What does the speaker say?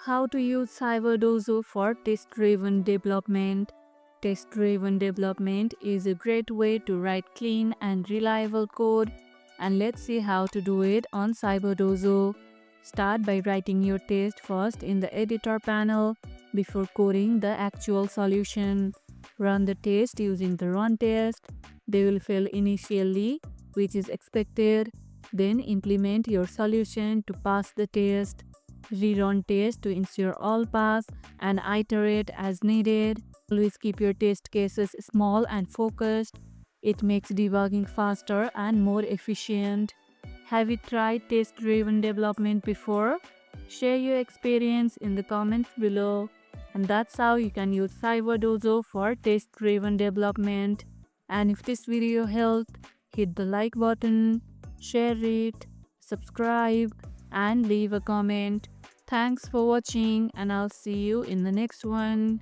How to use Cyberdojo for test-driven development. Test-driven development is a great way to write clean and reliable code, and let's see how to do it on Cyberdojo. Start by writing your test first in the editor panel before coding the actual solution. Run the test using the run test. They will fail initially, which is expected. Then implement your solution to pass the test. Rerun test to ensure all pass and iterate as needed. Always keep your test cases small and focused. It makes debugging faster and more efficient. Have you tried test-driven development before? Share your experience in the comments below. And that's how you can use Cyberdojo for test-driven development. And if this video helped, hit the like button, share it, subscribe, and leave a comment. Thanks for watching, and I'll see you in the next one.